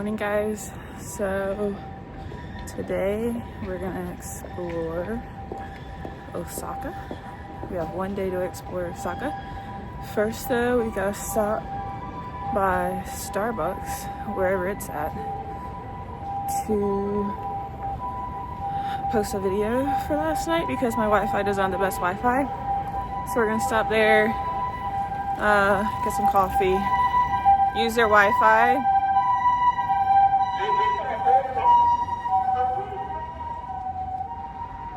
Morning guys, so today we're gonna explore Osaka. We have one day to explore Osaka. First though, we gotta stop by Starbucks, wherever it's at, to post a video for last night because my Wi-Fi doesn't have the best Wi-Fi. So we're gonna stop there, get some coffee, use their Wi-Fi,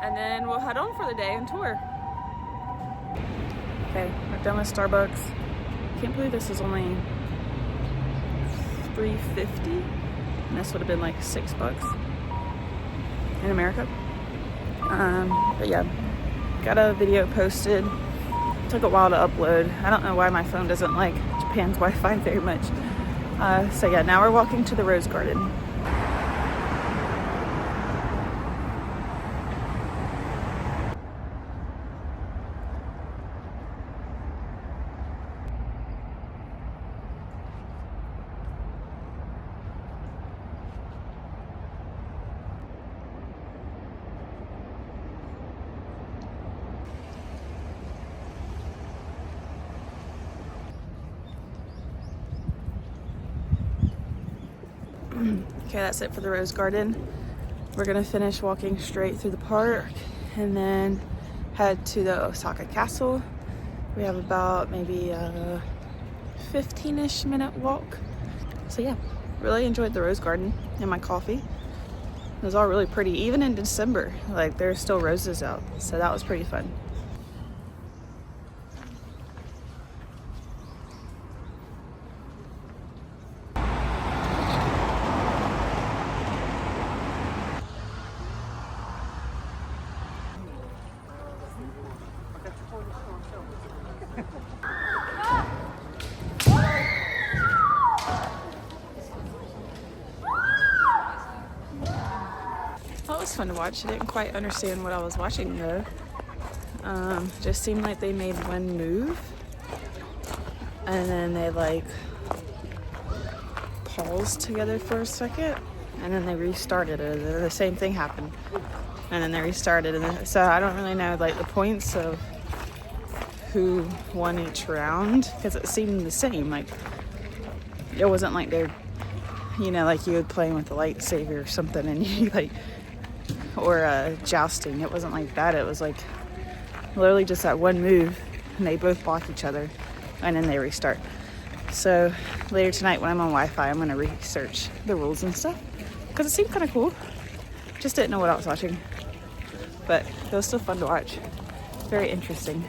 and then we'll head on for the day and tour. Okay, we're done with Starbucks. Can't believe this is only $3.50, and this would have been like $6 in America. But yeah, got a video posted. Took a while to upload. I don't know why my phone doesn't like Japan's Wi-Fi very much. So yeah, now we're walking to the Rose Garden. Okay, that's it for the Rose Garden. We're gonna finish walking straight through the park and then head to the Osaka Castle. We have about maybe a 15-ish minute walk. So yeah, really enjoyed the Rose Garden and my coffee. It was all really pretty, even in December. Like there's still roses out, so that was pretty fun. That was fun to watch. I didn't quite understand what I was watching though. Just seemed like they made one move and then they like paused together for a second and then they restarted it. The same thing happened and then they restarted it. So I don't really know like the points of who won each round because it seemed the same. Like it wasn't like they're, you know, like you would play with a lightsaber or something and you like, or jousting. It wasn't like that. It was like literally just that one move and they both block each other and then they restart. So later tonight when I'm on Wi-Fi, I'm gonna research the rules and stuff because it seemed kind of cool. Just didn't know what I was watching, but it was still fun to watch. Very interesting.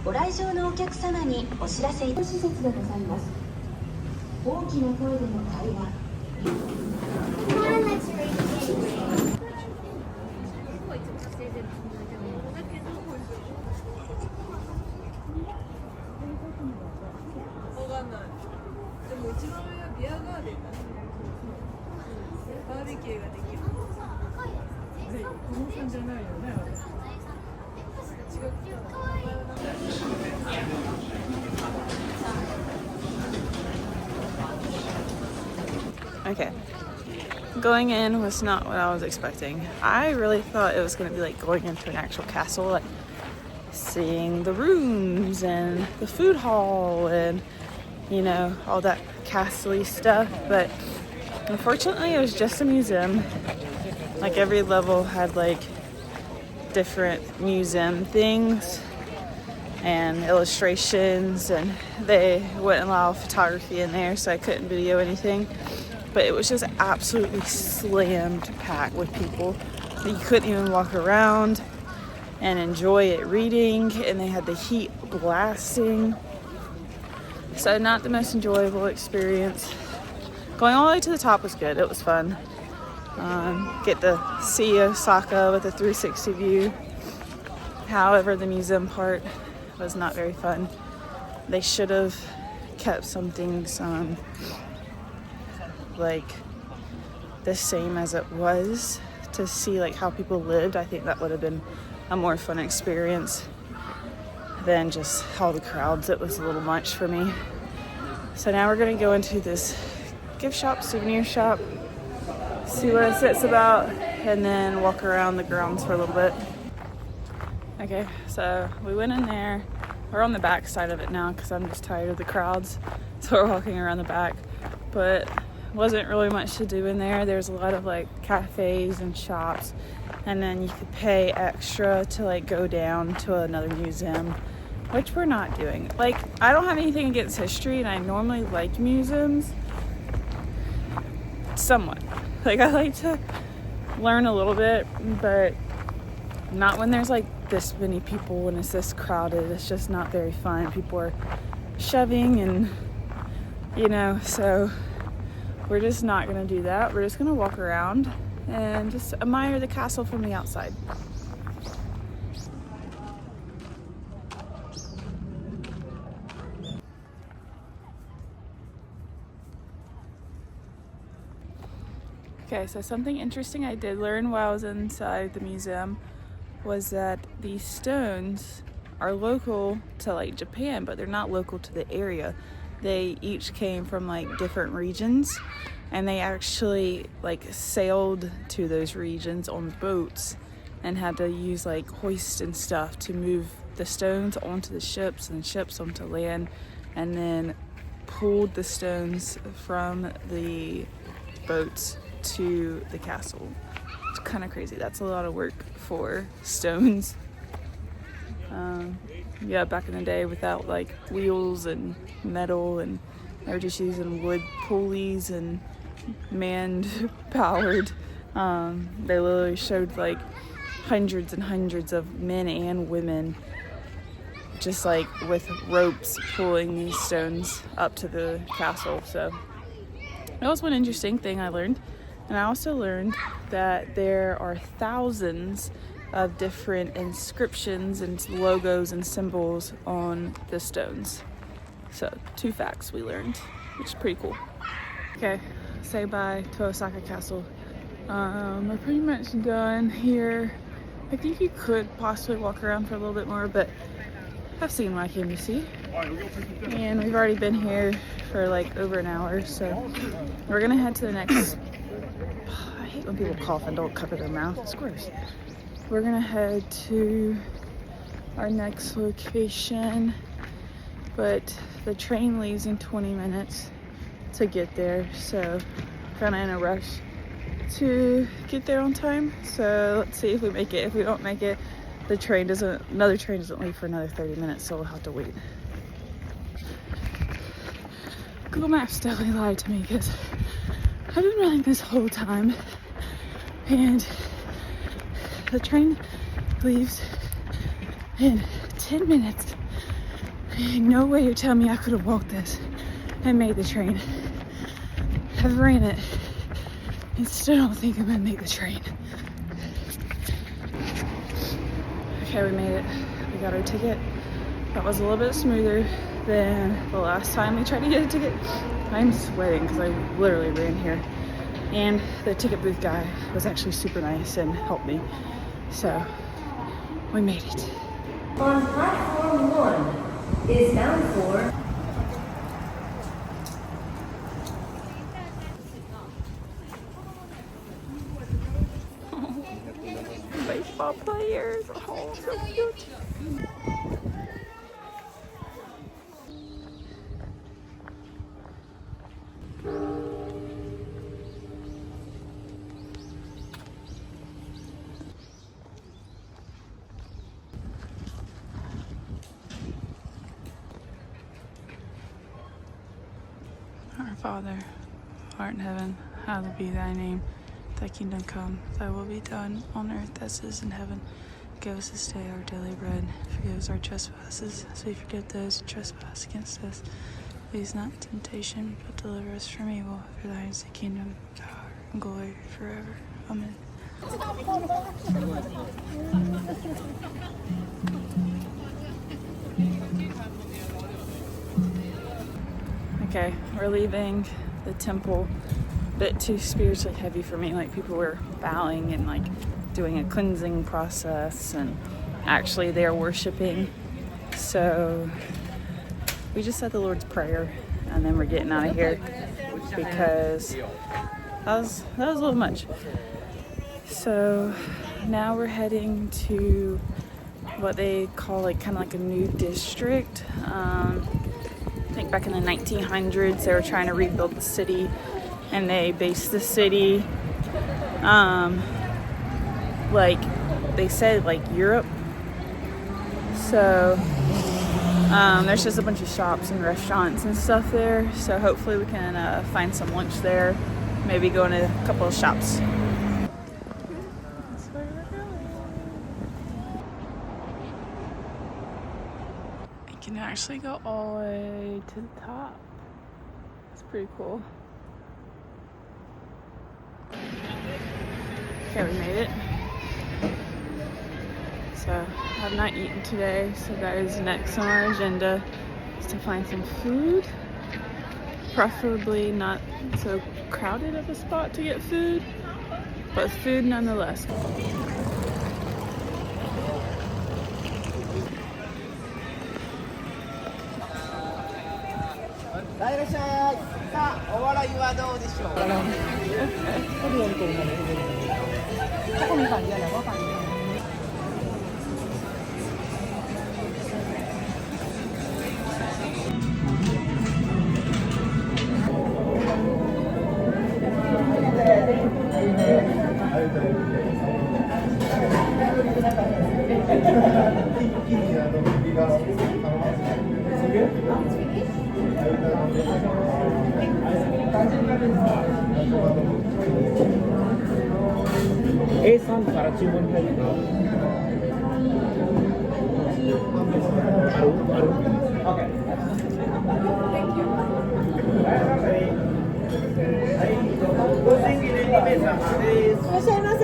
ご来場のお客様にお知らせいたし施設でございます。大きな声での会話。Okay, going in was not what I was expecting. I really thought it was going to be like going into an actual castle, like seeing the rooms and the food hall and, you know, all that castle-y stuff. But unfortunately, it was just a museum. Like every level had like different museum things and illustrations, and they wouldn't allow photography in there, so I couldn't video anything. But it was just absolutely slammed packed with people. You couldn't even walk around and enjoy it reading, and they had the heat blasting. So not the most enjoyable experience. Going all the way to the top was good. It was fun. Get to see Osaka with a 360 view. However, the museum part was not very fun. They should have kept some things like the same as it was, to see like how people lived. I think that would have been a more fun experience than just all the crowds. It was a little much for me. So now we're gonna go into this gift shop, souvenir shop, see what it's about, and then walk around the grounds for a little bit. Okay, so we went in there. We're on the back side of it now because I'm just tired of the crowds. So we're walking around the back, but wasn't really much to do in there. There's a lot of like cafes and shops, and then you could pay extra to like go down to another museum, which we're not doing. Like, I don't have anything against history, and I normally like museums somewhat. Like, I like to learn a little bit, but not when there's like this many people, when it's this crowded. It's just not very fun. People are shoving and, you know, so we're just not gonna do that. We're just gonna walk around and just admire the castle from the outside. Okay, so something interesting I did learn while I was inside the museum was that these stones are local to like Japan, but they're not local to the area. They each came from like different regions, and they actually like sailed to those regions on boats and had to use like hoist and stuff to move the stones onto the ships and ships onto land, and then pulled the stones from the boats to the castle. It's kind of crazy. That's a lot of work for stones. Yeah, back in the day, without like wheels and metal, and they were just using wood pulleys and manned powered. They literally showed like hundreds and hundreds of men and women just like with ropes pulling these stones up to the castle. So that was one interesting thing I learned. And I also learned that there are thousands of different inscriptions and logos and symbols on the stones. So 2 facts we learned, which is pretty cool. Okay, say bye to Osaka Castle. We're pretty much done here. I think you could possibly walk around for a little bit more, but I've seen what I came to see. And we've already been here for like over an hour, so we're gonna head to the next. I hate when people cough and don't cover their mouth. It's gross. We're gonna head to our next location, but the train leaves in 20 minutes to get there, so kind of in a rush to get there on time. So let's see if we make it. If we don't make it, another train doesn't leave for another 30 minutes, so we'll have to wait. Google Maps definitely lied to me because I've been running this whole time, and the train leaves in 10 minutes. No way you're telling me I could have walked this and made the train. I've ran it and still don't think I'm gonna make the train. Okay, we made it. We got our ticket. That was a little bit smoother than the last time we tried to get a ticket. I'm sweating because I literally ran here. And the ticket booth guy was actually super nice and helped me. So, we made it. On platform 1 is bound for baseball players. Oh, so cute. Our Father, who art in heaven, hallowed be thy name. Thy kingdom come, thy will be done on earth as it is in heaven. Give us this day our daily bread. Forgive us our trespasses, as we forgive those who trespass against us. Lead us not into temptation, but deliver us from evil. For thine is the kingdom, power, and glory forever. Amen. Okay, we're leaving the temple bit too spiritually heavy for me. Like people were bowing and like doing a cleansing process, and actually they're worshiping. So we just said the Lord's Prayer and then we're getting out of here because that was a little much. So now we're heading to what they call like kind of like a new district. I think back in the 1900s they were trying to rebuild the city, and they based the city like they said like Europe. So there's just a bunch of shops and restaurants and stuff there. So hopefully we can find some lunch there, maybe go into a couple of shops. You can actually go all the way to the top. It's pretty cool. Okay, we made it. So I have not eaten today, so that is next on our agenda, is to find some food. Preferably not so crowded of a spot to get food, but food nonetheless. A3 から注文入るの。ある。OK。ご新規で2名様です。いらっしゃいませ。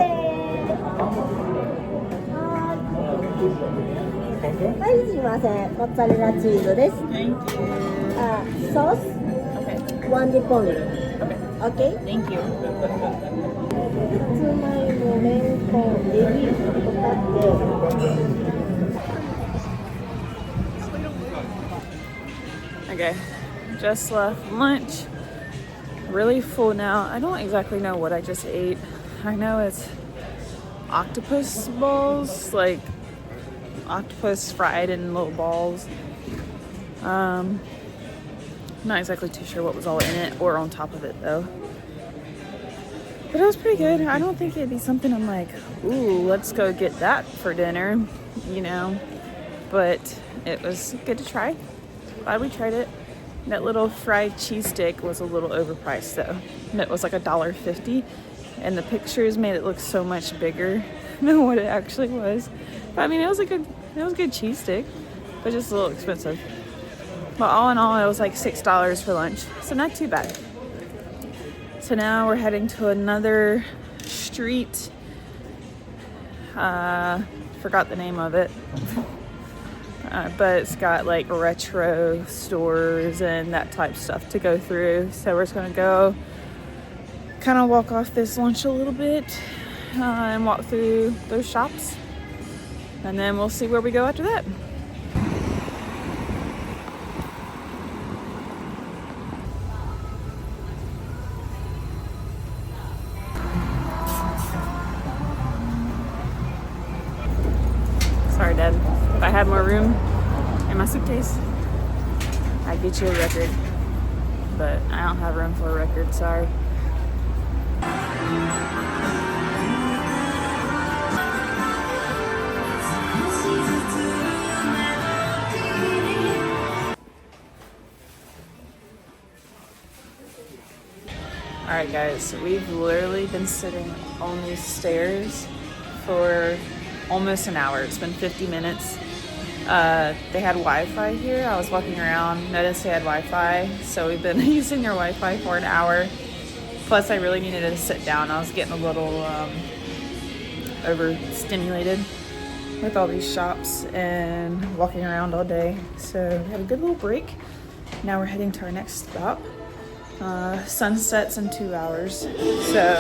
はい、すいません。モッツァレラチーズです。ソース。1ディポンド。OK。Thank you。さつまいも、レンコン、エビ、ホタテ。Okay, just left lunch. Really full now. I don't exactly know what I just ate. I know it's octopus balls, like octopus fried in little balls. Not exactly too sure what was all in it or on top of it though. But it was pretty good. I don't think it'd be something I'm like, ooh, let's go get that for dinner, you know. But it was good to try. Glad we tried it. That little fried cheese stick was a little overpriced though. It was like $1.50, and the pictures made it look so much bigger than what it actually was. But I mean, it was a good cheese stick, but just a little expensive. But all in all, it was like $6 for lunch, so not too bad. So now we're heading to another street. Forgot the name of it. But it's got like retro stores and that type of stuff to go through. So we're just gonna go kind of walk off this lunch a little bit and walk through those shops, and then we'll see where we go after that. Sorry, Dad. If I had more room in my suitcase, I'd get you a record. But I don't have room for a record, sorry. Alright guys, so we've literally been sitting on these stairs for almost an hour. It's been 50 minutes. They had Wi-Fi here. I was walking around, noticed they had Wi-Fi, so we've been using their Wi-Fi for an hour. Plus I really needed to sit down. I was getting a little overstimulated with all these shops and walking around all day. So we had a good little break. Now we're heading to our next stop, Sunsets in 2 hours. So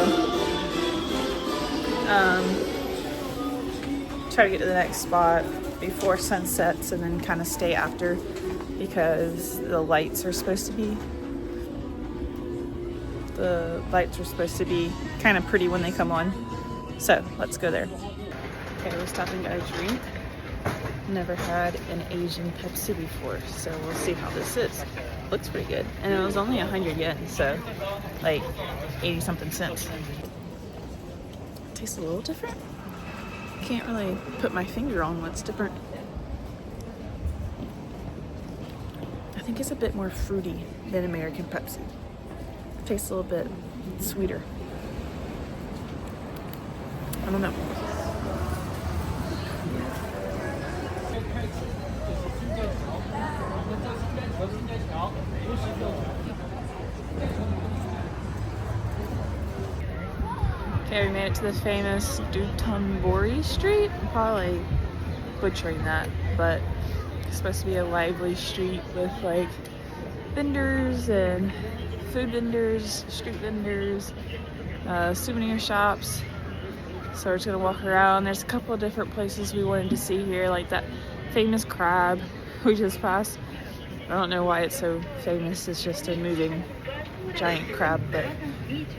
try to get to the next spot before sunsets and then kind of stay after, because the lights are supposed to be kind of pretty when they come on. So let's go there. Okay, we're stopping to get a drink. Never had an Asian Pepsi before, so we'll see how this is. Looks pretty good. And it was only 100 yen, so like 80 something cents. Tastes a little different. Can't really put my finger on what's different. I think it's a bit more fruity than American Pepsi. It tastes a little bit sweeter. I don't know. Okay, we made it to the famous Doutonbori street. I'm probably butchering that, but it's supposed to be a lively street with like vendors and food vendors, street vendors, souvenir shops. So we're just gonna walk around. There's a couple of different places we wanted to see here, like that famous crab we just passed. I don't know why it's so famous. It's just a moving giant crab, but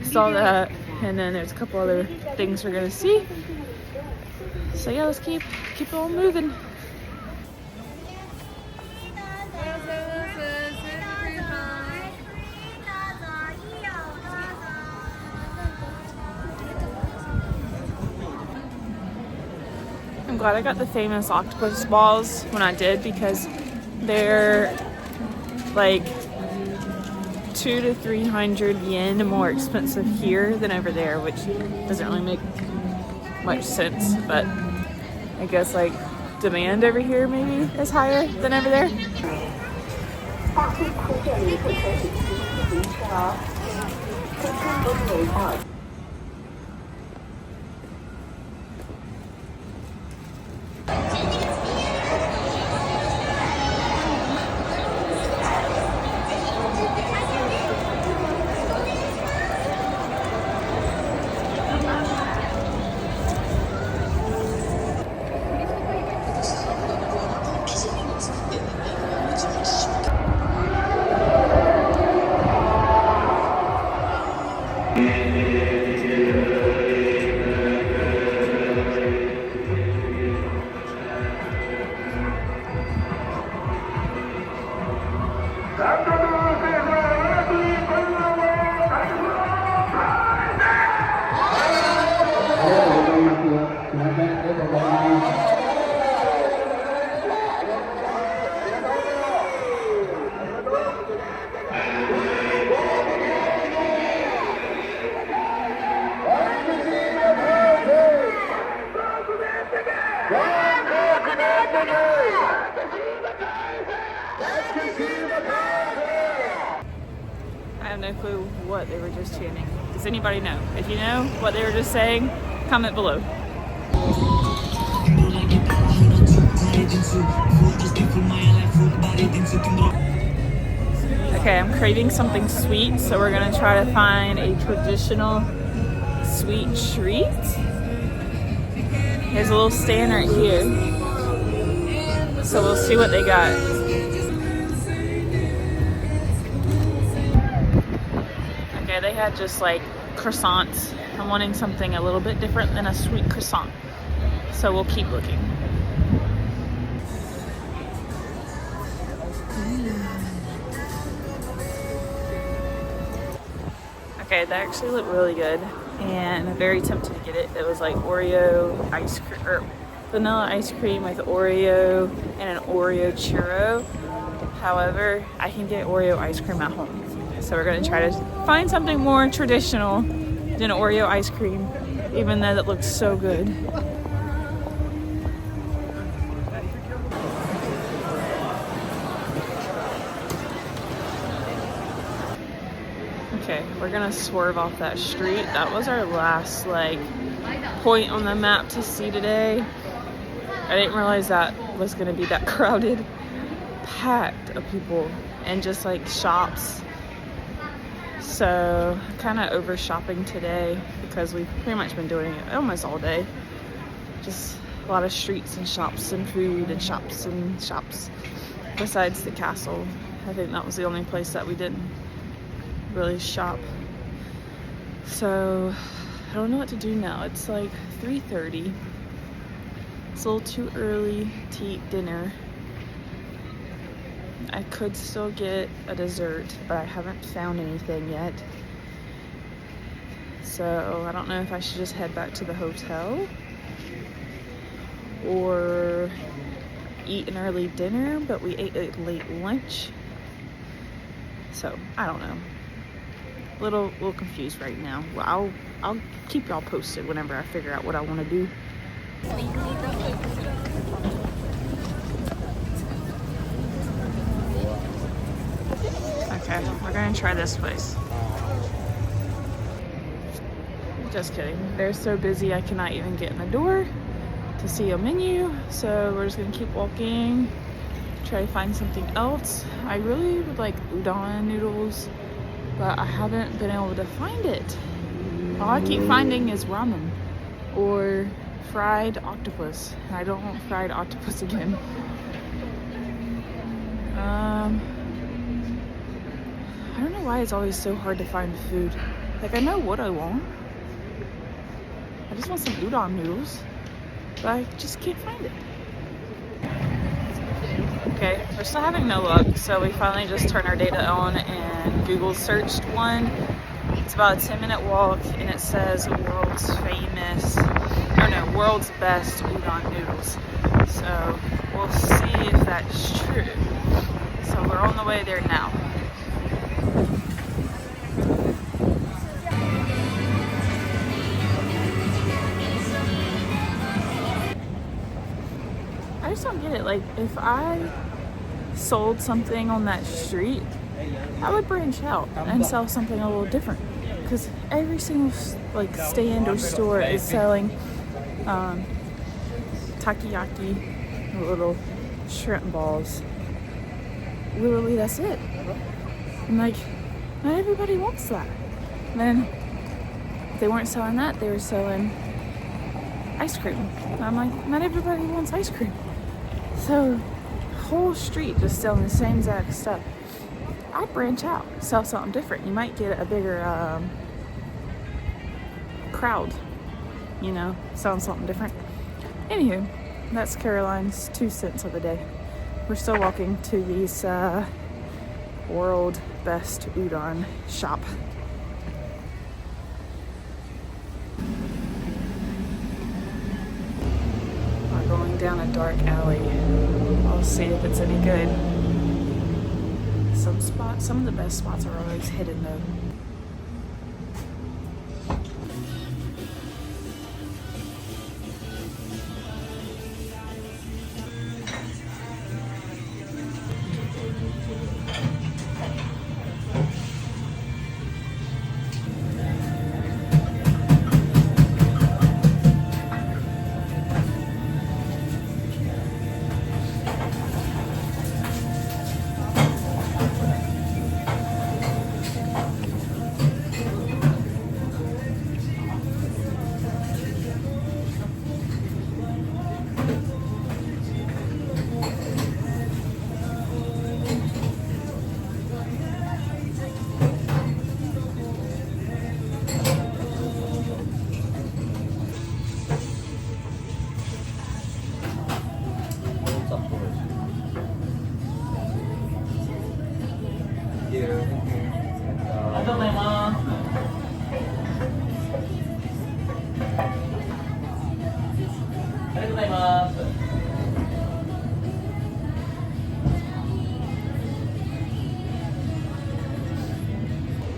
saw that. And then there's a couple other things we're gonna see. So yeah, let's keep on moving. I'm glad I got the famous octopus balls when I did, because they're like 200 to 300 yen more expensive here than over there, which doesn't really make much sense, but I guess like demand over here maybe is higher than over there. I have no clue what they were just chanting. Does anybody know? If you know what they were just saying, comment below. Okay, I'm craving something sweet, so we're gonna try to find a traditional sweet treat. There's a little stand right here, so we'll see what they got. Okay, they had just like croissants. I'm wanting something a little bit different than a sweet croissant, so we'll keep looking. Okay, that actually looked really good, and I'm very tempted to get it. It was like Oreo ice cream, or vanilla ice cream with Oreo and an Oreo churro. However, I can get Oreo ice cream at home. So we're gonna try to find something more traditional than Oreo ice cream, even though that looks so good. Okay, we're gonna swerve off that street. That was our last like point on the map to see today. I didn't realize that was gonna be that crowded, packed of people, and just like shops So kind of over shopping today because we've pretty much been doing it almost all day. Just a lot of streets and shops and food and shops besides the castle. I think that was the only place that we didn't really shop. So I don't know what to do now. It's like 3:30. It's a little too early to eat dinner. I could still get a dessert, but I haven't found anything yet. So I don't know if I should just head back to the hotel or eat an early dinner, but we ate a late lunch. So I don't know. Little confused right now. Well, I'll keep y'all posted whenever I figure out what I want to do. Okay, we're gonna try this place. Just kidding. They're so busy I cannot even get in the door to see a menu. So we're just gonna keep walking, try to find something else. I really would like udon noodles, but I haven't been able to find it. All I keep finding is ramen or fried octopus. I don't want fried octopus again. I don't know why it's always so hard to find food. Like, I know what I want. I just want some udon noodles, but I just can't find it. Okay, we're still having no luck, so we finally just turned our data on and Google searched one. It's about a 10-minute walk, and it says world's best udon noodles. So we'll see if that's true. So we're on the way there now. I just don't get it. Like, if I sold something on that street, I would branch out and sell something a little different. Because every single like stand or store is selling takoyaki, little shrimp balls. Literally, that's it. And like, not everybody wants that. And then if they weren't selling that, they were selling ice cream. And I'm like, not everybody wants ice cream. So, whole street just selling the same exact stuff. I'd branch out, sell something different. You might get a bigger crowd, you know, selling something different. Anywho, that's Caroline's 2 cents of the day. We're still walking to these world best udon shop. We're going down a dark alley. I'll see if it's any good. Some of the best spots are always hidden though.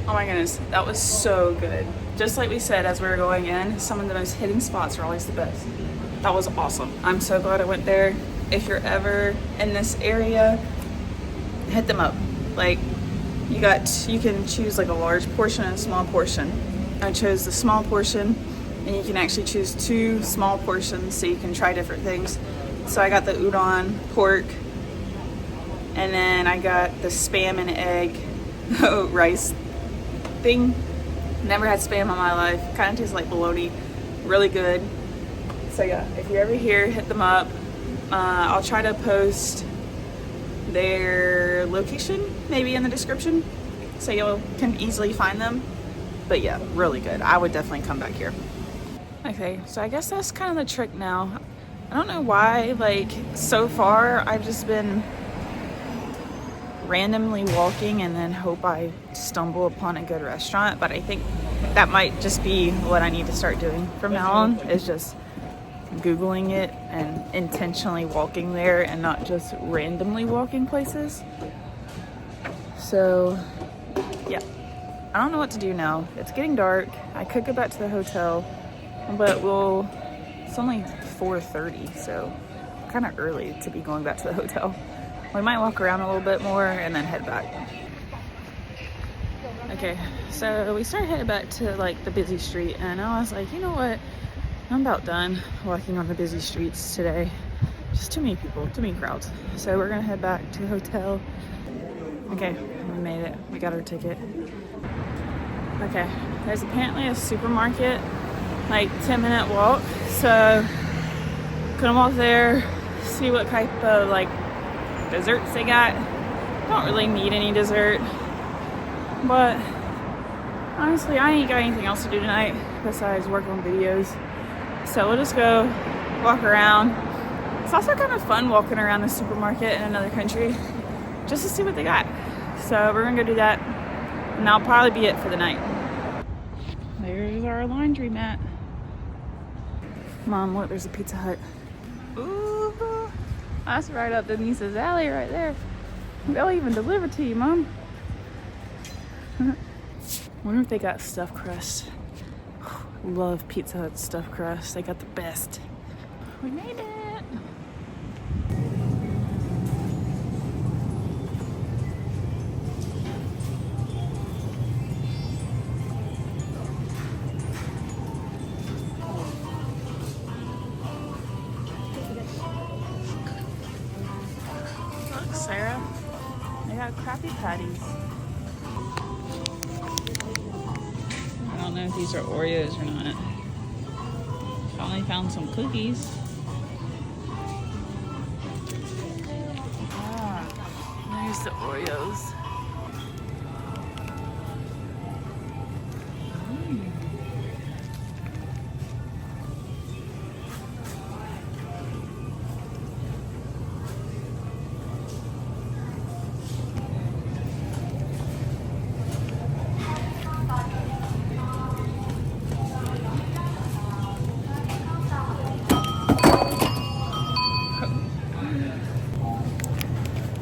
Oh my goodness, that was so good. Just like we said as we were going in, some of the most hidden spots are always the best. That was awesome. I'm so glad I went there. If you're ever in this area, hit them up. Like, you can choose like a large portion and a small portion. I chose the small portion, and you can actually choose 2 small portions so you can try different things. So I got the udon pork, and then I got the spam and egg rice thing. Never had Spam in my life. Kind of tastes like bologna. Really good. So yeah, if you're ever here, hit them up. I'll try to post their location maybe in the description so you can easily find them. But yeah, really good. I would definitely come back here. Okay, so I guess that's kind of the trick now. I don't know why, like, so far I've just been randomly walking and then hope I stumble upon a good restaurant, but I think that might just be what I need to start doing from now on, is just Googling it and intentionally walking there and not just randomly walking places. So yeah, I don't know what to do now. It's getting dark. I could go back to the hotel, but it's only 4:30, so kind of early to be going back to the hotel. We might walk around a little bit more and then head back. Okay, so we started heading back to like the busy street, and I was like, you know what? I'm about done walking on the busy streets today. Just too many people, too many crowds. So we're gonna head back to the hotel. Okay, we made it. We got our ticket. Okay, there's apparently a supermarket, like 10-minute walk. So gonna walk there, see what type of like desserts they got. Don't really need any dessert, but honestly, I ain't got anything else to do tonight besides work on videos. So we'll just go walk around. It's also kind of fun walking around the supermarket in another country just to see what they got. So we're gonna go do that, and that'll probably be it for the night. There's our laundry mat. Mom, look, there's a Pizza Hut. Ooh, that's right up Denise's alley right there. They'll even deliver to you, Mom. Wonder if they got stuffed crust. Love Pizza Hut stuffed crust. They got the best. We made it. Look, Sarah. They got Krabby Patties. I don't know if these are Oreos or not. Finally found some cookies. Ah, there's the Oreos.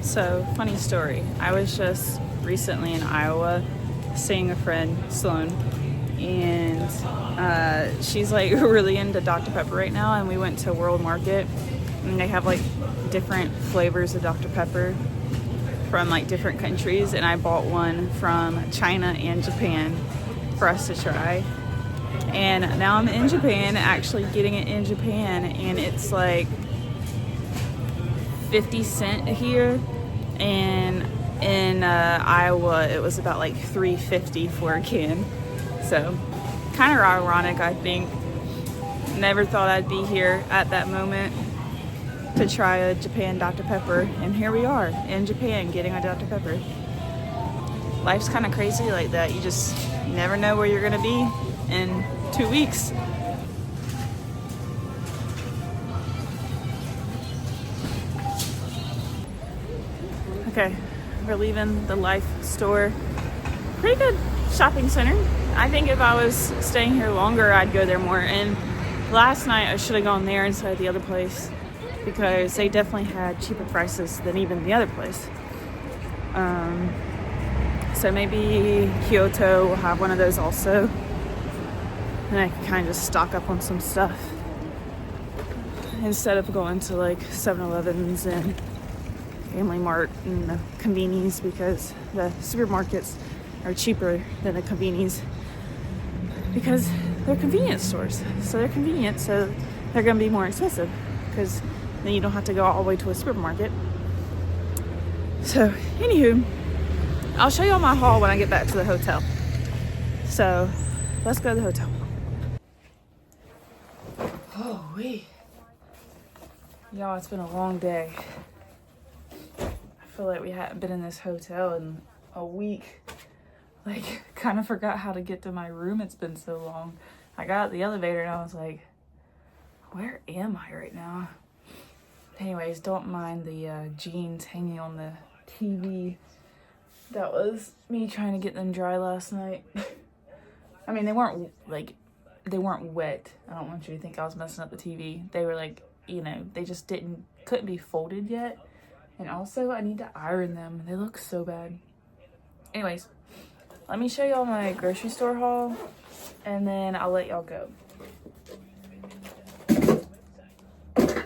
So, funny story. I was just recently in Iowa seeing a friend, Sloan, and she's like really into Dr. Pepper right now, and we went to World Market, and they have like different flavors of Dr. Pepper from like different countries, and I bought one from China and Japan for us to try. And now I'm in Japan, actually getting it in Japan, and it's like 50 cents here, and in Iowa it was about like $3.50 for a can. So kind of ironic, I think. Never thought I'd be here at that moment to try a Japan Dr. Pepper, and here we are in Japan getting a Dr. Pepper. Life's kind of crazy like that. You just never know where you're gonna be in 2 weeks. Okay, we're leaving the Life store. Pretty good shopping center. I think if I was staying here longer, I'd go there more. And last night I should have gone there instead of the other place, because they definitely had cheaper prices than even the other place. So maybe Kyoto will have one of those also, and I can kind of just stock up on some stuff instead of going to like 7-Elevens and Family Mart and the convenies, because the supermarkets are cheaper than the convenies because they're convenience stores. So they're convenient, so they're going to be more expensive, because then you don't have to go all the way to a supermarket. So anywho, I'll show you all my haul when I get back to the hotel. So let's go to the hotel. Oh, wait. Y'all, it's been a long day. I feel like we hadn't been in this hotel in a week. Like, kind of forgot how to get to my room. It's been so long. I got out the elevator and I was like, where am I right now? Anyways, don't mind the jeans hanging on the TV. That was me trying to get them dry last night. I mean, they weren't wet. I don't want you to think I was messing up the TV. They were like, you know, they just couldn't be folded yet. And also, I need to iron them. They look so bad. Anyways, let me show y'all my grocery store haul, and then I'll let y'all go.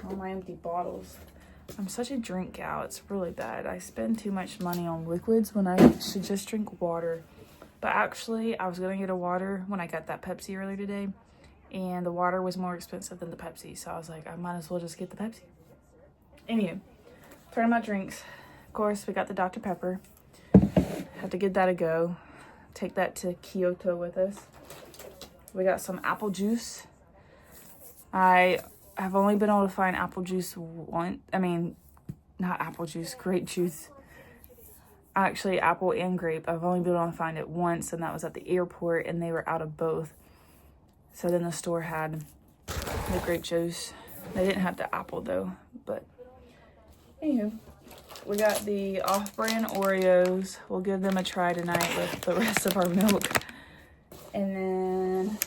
All my empty bottles. I'm such a drink gal. It's really bad. I spend too much money on liquids when I should just drink water. But actually, I was gonna get a water when I got that Pepsi earlier today, and the water was more expensive than the Pepsi, so I was like, I might as well just get the Pepsi. Anywho, turning my drinks. Of course, we got the Dr. Pepper. Have to give that a go. Take that to Kyoto with us. We got some apple juice. I have only been able to find apple juice once. I mean, not apple juice, grape juice. Actually, apple and grape. I've only been able to find it once, and that was at the airport, and they were out of both. So then the store had the grape juice. They didn't have the apple though, but anywho. We got the off-brand Oreos. We'll give them a try tonight with the rest of our milk. And then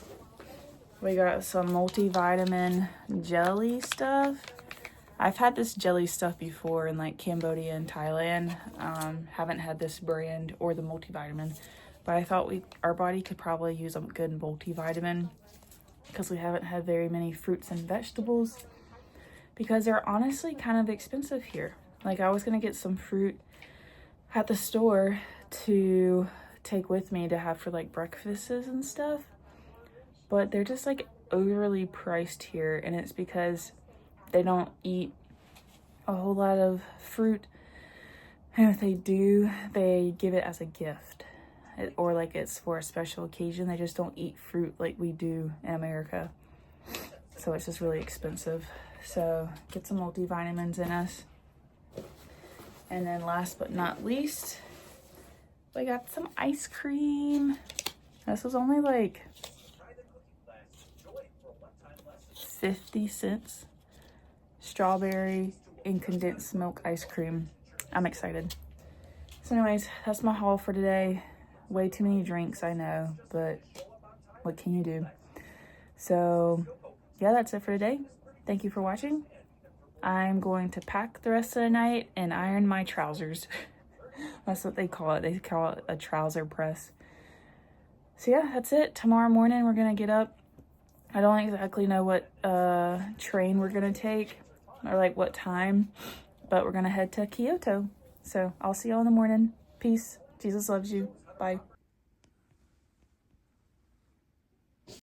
we got some multivitamin jelly stuff. I've had this jelly stuff before in like Cambodia and Thailand. Haven't had this brand or the multivitamin, but I thought our body could probably use a good multivitamin because we haven't had very many fruits and vegetables because they're honestly kind of expensive here. Like, I was gonna get some fruit at the store to take with me to have for like breakfasts and stuff, but they're just like overly priced here, and it's because they don't eat a whole lot of fruit, and if they do, they give it as a gift, or like it's for a special occasion. They just don't eat fruit like we do in America, so it's just really expensive. So get some multivitamins in us. And then last but not least, we got some ice cream. This was only like 50 cents. Strawberry and condensed milk ice cream. I'm excited. So anyways, that's my haul for today. Way too many drinks, I know, but what can you do? So yeah, that's it for today. Thank you for watching. I'm going to pack the rest of the night and iron my trousers. That's what they call it. They call it a trouser press. So yeah, that's it. Tomorrow morning we're gonna get up. I don't exactly know what train we're gonna take or like what time, but we're gonna head to Kyoto. So I'll see y'all in the morning. Peace. Jesus loves you. Bye.